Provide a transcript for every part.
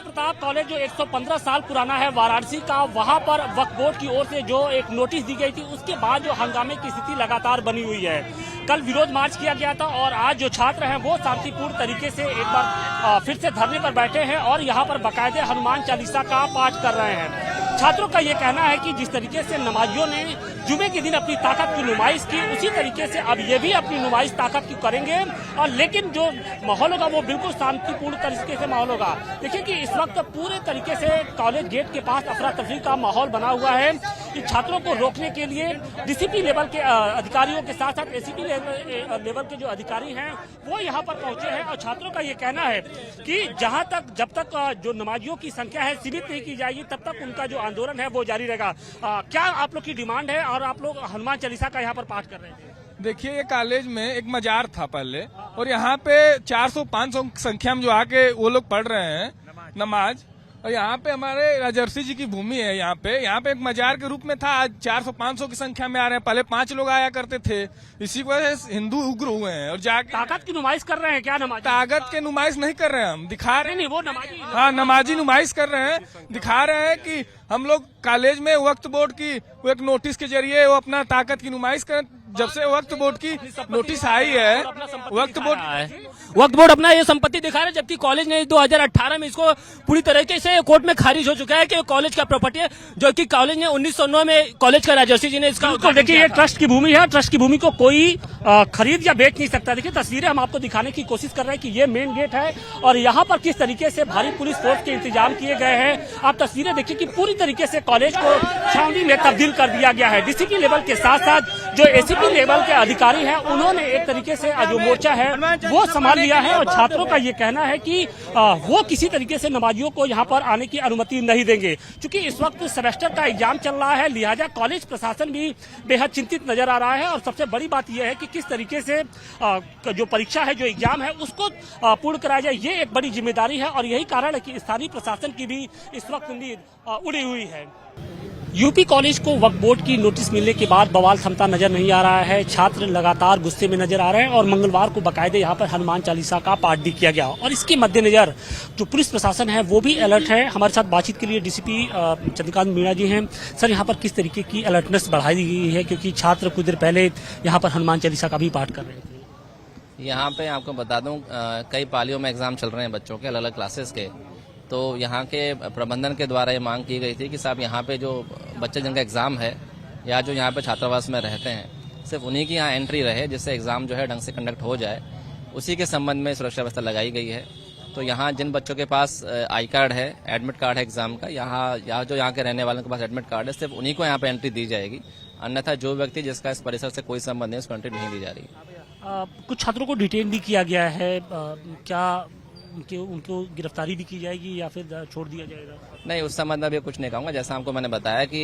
Vijay Pratap college जो 115 साल पुराना है वाराणसी का, वहां पर वक्फ बोर्ड की ओर से जो एक नोटिस दी गई थी, उसके बाद जो हंगामे की स्थिति लगातार बनी हुई है। कल विरोध मार्च किया गया था और आज जो छात्र हैं वो शांतिपूर्ण तरीके से एक बार फिर से धरने पर बैठे हैं और यहाँ पर बाकायदे हनुमान चालीसा का पाठ कर रहे हैं। छात्रों का ये कहना है कि जिस तरीके से नमाजियों ने जुमे के दिन अपनी ताकत की नुमाइश की, उसी तरीके से अब ये भी अपनी नुमाइश ताकत की करेंगे। और लेकिन जो माहौल होगा वो बिल्कुल शांतिपूर्ण तरीके से माहौल होगा। देखिए कि इस वक्त पूरे तरीके से कॉलेज गेट के पास अफरा तफरी का माहौल बना हुआ है। कि छात्रों को रोकने के लिए डीसीपी लेवल के अधिकारियों के साथ साथ एसीपी लेवल के जो अधिकारी हैं वो यहाँ पर पहुंचे हैं। और छात्रों का ये कहना है कि जब तक जो नमाजियों की संख्या है सीमित नहीं की जाएगी, तब तक उनका जो आंदोलन है वो जारी रहेगा। क्या आप लोग की डिमांड है और आप लोग हनुमान चालीसा का यहाँ पर पाठ कर रहे थे? देखिए, ये कॉलेज में एक मजार था पहले, और यहाँ पे 400-500 की संख्या में जो आके वो लोग पढ़ रहे हैं नमाज। और यहाँ पे हमारे राजर्षि जी की भूमि है। यहाँ पे एक मजार के रूप में था, आज 400-500 की संख्या में आ रहे हैं। पहले 5 लोग आया करते थे। इसी वजह से हिंदू उग्र हुए हैं और जाके ताकत की नुमाइश कर रहे हैं। क्या नमाज ताकत के नुमाइश नहीं कर रहे हैं, हम दिखा रहे नहीं, वो नमाजी, हाँ, नमाजी नुमाइश कर रहे हैं। दिखा रहे हैं कि हम लोग कॉलेज में वक्फ बोर्ड की वो एक नोटिस के जरिए वो अपना ताकत की नुमाइश करें। जब से वक्फ बोर्ड की नोटिस आई है, वक्फ बोर्ड अपना ये संपत्ति दिखा रहा है, जबकि कॉलेज ने 2018 में इसको पूरी तरीके से कोर्ट में खारिज हो चुका है कि कॉलेज का प्रॉपर्टी है, जो कि कॉलेज ने 1909 में कॉलेज का राजर्षि जी ने इसका देखिए, ये ट्रस्ट की भूमि है। ट्रस्ट की भूमि को कोई खरीद या बेच नहीं सकता। देखिए तस्वीरें हम आपको दिखाने की कोशिश कर रहे हैं कि ये मेन गेट है और यहाँ पर किस तरीके से भारी पुलिस फोर्स के इंतजाम किए गए हैं। आप तस्वीरें देखिए कि पूरी तरीके से कॉलेज को छावनी में तब्दील कर दिया गया है। डीसीपी लेवल के साथ साथ जो एसीपी लेवल के अधिकारी हैं, उन्होंने एक तरीके से जो मोर्चा है वो संभाल लिया है। और छात्रों का ये कहना है कि वो किसी तरीके से नमाजियों को यहाँ पर आने की अनुमति नहीं देंगे। क्योंकि इस वक्त सेमेस्टर का एग्जाम चल रहा है, लिहाजा कॉलेज प्रशासन भी बेहद चिंतित नजर आ रहा है। और सबसे बड़ी बात यह है कि किस तरीके से जो परीक्षा है, जो एग्जाम है, उसको पूर्ण कराया जाए, ये एक बड़ी जिम्मेदारी है। और यही कारण है कि स्थानीय प्रशासन की भी इस वक्त नींद उड़ी हुई है। यूपी कॉलेज को वक्फ बोर्ड की नोटिस मिलने के बाद बवाल थमता नजर नहीं आ रहा है। छात्र लगातार गुस्से में नजर आ रहे हैं और मंगलवार को बाकायदे यहाँ पर हनुमान चालीसा का पाठ भी किया गया। और इसके मद्देनजर जो पुलिस प्रशासन है वो भी अलर्ट है। हमारे साथ बातचीत के लिए डीसीपी चंद्रकांत मीणा जी हैं। सर, यहाँ पर किस तरीके की अलर्टनेस बढ़ाई गई है, क्योंकि छात्र कुछ देर पहले यहाँ पर हनुमान चालीसा का भी पाठ कर रहे थे? यहाँ पे आपको बता दूं, कई पालियों में एग्जाम चल रहे हैं बच्चों के, अलग अलग क्लासेस के। तो यहाँ के प्रबंधन के द्वारा ये मांग की गई थी कि साहब यहाँ पे जो बच्चे जिनका एग्जाम है या जो यहाँ पे छात्रावास में रहते हैं, सिर्फ उन्हीं की यहाँ एंट्री रहे, जिससे एग्जाम जो है ढंग से कंडक्ट हो जाए। उसी के संबंध में सुरक्षा व्यवस्था लगाई गई है। तो यहाँ जिन बच्चों के पास आई कार्ड है, एडमिट कार्ड है एग्जाम का, यहाँ जो यहाँ के रहने वालों के पास एडमिट कार्ड है, सिर्फ उन्हीं को यहाँ पे एंट्री दी जाएगी। अन्यथा जो व्यक्ति जिसका इस परिसर से कोई संबंध नहीं, उसको एंट्री नहीं दी जा रही। कुछ छात्रों को डिटेन भी किया गया है, क्या उनको गिरफ्तारी भी की जाएगी या फिर छोड़ दिया जाएगा? नहीं, उस संबंध में अभी कुछ नहीं कहूँगा। जैसा आपको मैंने बताया कि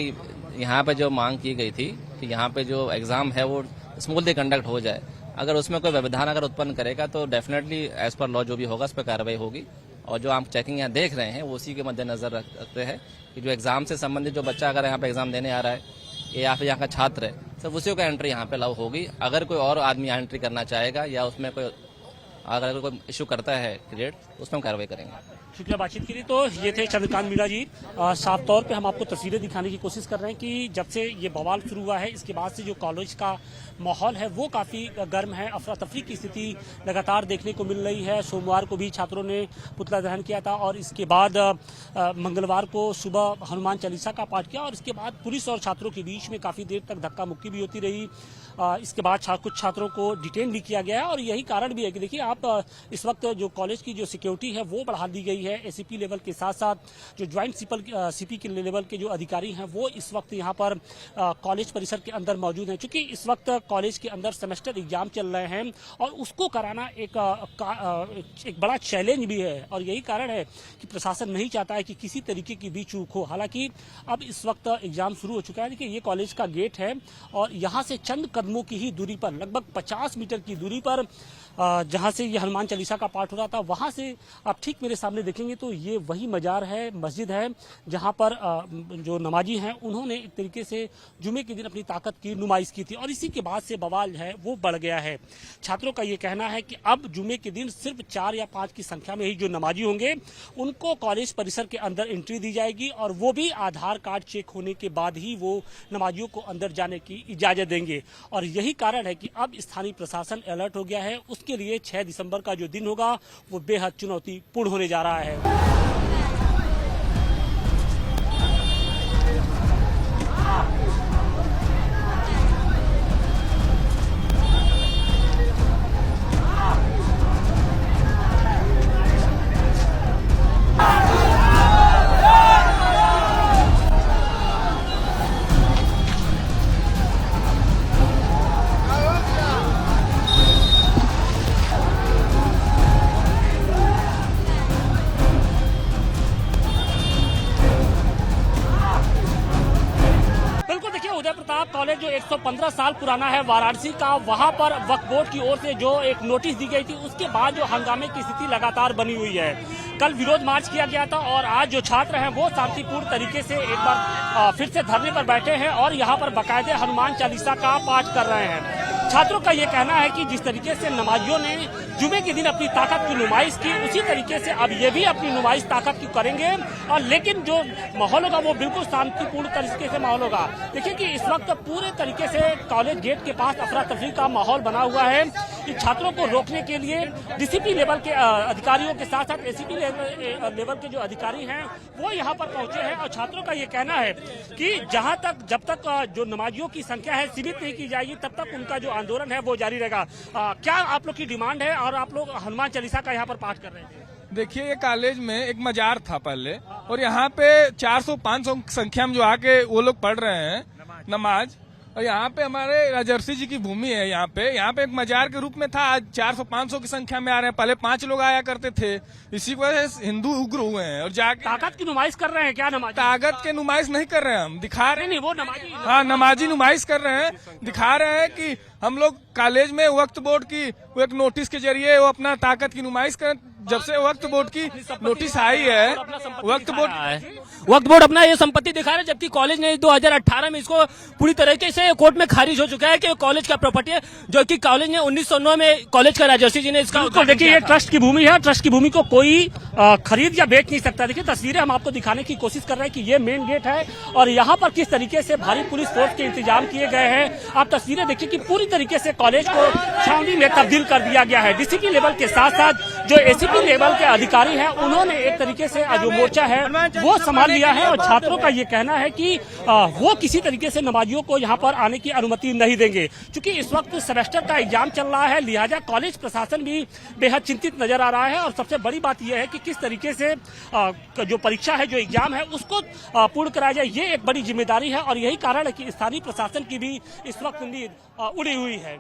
यहाँ पे जो मांग की गई थी कि यहाँ पे जो एग्जाम है वो स्मूथली कंडक्ट हो जाए। अगर उसमें कोई व्यवधान अगर उत्पन्न करेगा तो डेफिनेटली एज पर लॉ जो भी होगा उस पर कार्रवाई होगी। और जो आप चेकिंग यहाँ देख रहे हैं वो उसी के मद्देनजर रखते हैं कि जो एग्जाम से संबंधित जो बच्चा अगर यहाँ पे एग्जाम देने आ रहा है या फिर यहाँ का छात्र है, सिर्फ उसी को एंट्री यहाँ पे अलाउ होगी। अगर कोई और आदमी एंट्री करना चाहेगा या उसमें कोई अगर कोई इशू करता है क्रिएट, उसमें कार्रवाई करेंगे। शुक्रिया बातचीत के लिए। तो ये थे चंद्रकांत मीणा जी। साफ तौर पे हम आपको तस्वीरें दिखाने की कोशिश कर रहे हैं कि जब से ये बवाल शुरू हुआ है, इसके बाद से जो कॉलेज का माहौल है वो काफ़ी गर्म है। अफरा तफरी की स्थिति लगातार देखने को मिल रही है। सोमवार को भी छात्रों ने पुतला दहन किया था और इसके बाद मंगलवार को सुबह हनुमान चालीसा का पाठ किया और इसके बाद पुलिस और छात्रों के बीच में काफ़ी देर तक धक्का मुक्की भी होती रही। इसके बाद कुछ छात्रों को डिटेन भी किया गया है और यही कारण भी है कि देखिए आप इस वक्त जो कॉलेज की जो सिक्योरिटी है वो बढ़ा दी गई है। एसीपी लेवल के साथ साथ जो ज्वाइंट सीपी के लेवल के जो अधिकारी हैं वो इस वक्त यहाँ पर कॉलेज परिसर के अंदर मौजूद हैं। चूंकि इस वक्त कॉलेज के अंदर सेमेस्टर एग्जाम चल रहे हैं और उसको कराना एक बड़ा चैलेंज भी है और यही कारण है कि प्रशासन नहीं चाहता है कि किसी तरीके की भी चूक हो। हालांकि अब इस वक्त एग्जाम शुरू हो चुका है। देखिए ये कॉलेज का गेट है और यहाँ से चंद कदमों की ही दूरी पर, लगभग 50 मीटर की दूरी पर जहां से ये हनुमान चालीसा का पाठ हो रहा था, वहां से आप ठीक मेरे सामने देखेंगे तो ये वही मजार है, मस्जिद है, जहां पर जो नमाजी हैं उन्होंने एक तरीके से जुमे के दिन अपनी ताकत की नुमाइश की थी और इसी के बाद से बवाल है वो बढ़ गया है। छात्रों का ये कहना है कि अब जुमे के दिन सिर्फ 4 या 5 की संख्या में ही जो नमाजी होंगे उनको कॉलेज परिसर के अंदर एंट्री दी जाएगी और वो भी आधार कार्ड चेक होने के बाद ही वो नमाजियों को अंदर जाने की इजाजत देंगे। और यही कारण है कि अब स्थानीय प्रशासन अलर्ट हो गया है। उसके लिए 6 दिसंबर का जो दिन होगा वो बेहद चुनौतीपूर्ण होने जा रहा है। उदय प्रताप कॉलेज जो 115 साल पुराना है वाराणसी का, वहां पर वक्फ बोर्ड की ओर से जो एक नोटिस दी गई थी उसके बाद जो हंगामे की स्थिति लगातार बनी हुई है। कल विरोध मार्च किया गया था और आज जो छात्र हैं वो शांतिपूर्ण तरीके से एक बार फिर से धरने पर बैठे हैं और यहाँ पर बाकायदे हनुमान चालीसा का पाठ कर रहे हैं। छात्रों का ये कहना है कि जिस तरीके से नमाजियों ने जुमे के दिन अपनी ताकत की नुमाइश की, उसी तरीके से अब ये भी अपनी नुमाइश ताकत की करेंगे और लेकिन जो माहौल होगा वो बिल्कुल शांतिपूर्ण तरीके से माहौल होगा। देखिए कि इस वक्त पूरे तरीके से कॉलेज गेट के पास अफरा तफरी का माहौल बना हुआ है। इन छात्रों को रोकने के लिए डीसीपी लेवल के अधिकारियों के साथ साथ एसीपी लेवल के जो अधिकारी हैं वो यहाँ पर पहुंचे हैं और छात्रों का ये कहना है कि जब तक जो नमाजियों की संख्या है सीमित नहीं की जाएगी तब तक उनका जो आंदोलन है वो जारी रहेगा। क्या आप लोग की डिमांड है और आप लोग हनुमान चालीसा का यहाँ पर पाठ कर रहे थे? देखिए, ये कॉलेज में एक मजार था पहले और यहाँ पे 400-500 की संख्या में जो आके वो लोग पढ़ रहे हैं नमाज। और यहाँ पे हमारे राजर्षि जी की भूमि है। यहाँ पे एक मजार के रूप में था, आज 400-500 की संख्या में आ रहे हैं। पहले 5 लोग आया करते थे। इसी की वजह से हिंदू उग्र हुए हैं और जाके ताकत की नुमाइश कर रहे हैं। क्या नमाज ताकत की नुमाइश नहीं कर रहे हैं, हम दिखा रहे हैं। नहीं, वो नमाजी, हाँ, नमाजी नुमाइश कर रहे हैं, दिखा रहे हैं कि हम लोग कॉलेज में वक्फ बोर्ड की वो एक नोटिस के जरिए वो अपना ताकत की नुमाइश करें। जब से वक्फ बोर्ड की नोटिस आई है, वक्फ बोर्ड अपना ये संपत्ति दिखा रहा है, जबकि कॉलेज ने 2018 में इसको पूरी तरीके से कोर्ट में खारिज हो चुका है कि कॉलेज का प्रॉपर्टी है, जो कि कॉलेज ने 1909 में कॉलेज का राजर्षि जी ने इसका देखिए ये ट्रस्ट की भूमि है। ट्रस्ट की भूमि को कोई खरीद या बेच नहीं सकता। देखिए तस्वीरें हम आपको दिखाने की कोशिश कर रहे हैं कि ये मेन गेट है और यहाँ पर किस तरीके से भारी पुलिस फोर्स के इंतजाम किए गए हैं। आप तस्वीरें देखिए कि पूरी तरीके से कॉलेज को छावनी में तब्दील कर दिया गया है। डीसीपी लेवल के साथ साथ जो एसीपी लेवल के अधिकारी हैं उन्होंने एक तरीके से जो मोर्चा है वो संभाल लिया है और छात्रों का ये कहना है कि वो किसी तरीके से नमाजियों को यहाँ पर आने की अनुमति नहीं देंगे। क्योंकि इस वक्त सेमेस्टर का एग्जाम चल रहा है, लिहाजा कॉलेज प्रशासन भी बेहद चिंतित नजर आ रहा है और सबसे बड़ी बात यह है कि किस तरीके से जो परीक्षा है, जो एग्जाम है उसको पूर्ण कराया जाए, ये एक बड़ी जिम्मेदारी है और यही कारण है कि स्थानीय प्रशासन की भी इस वक्त उम्मीद उड़ी हुई है।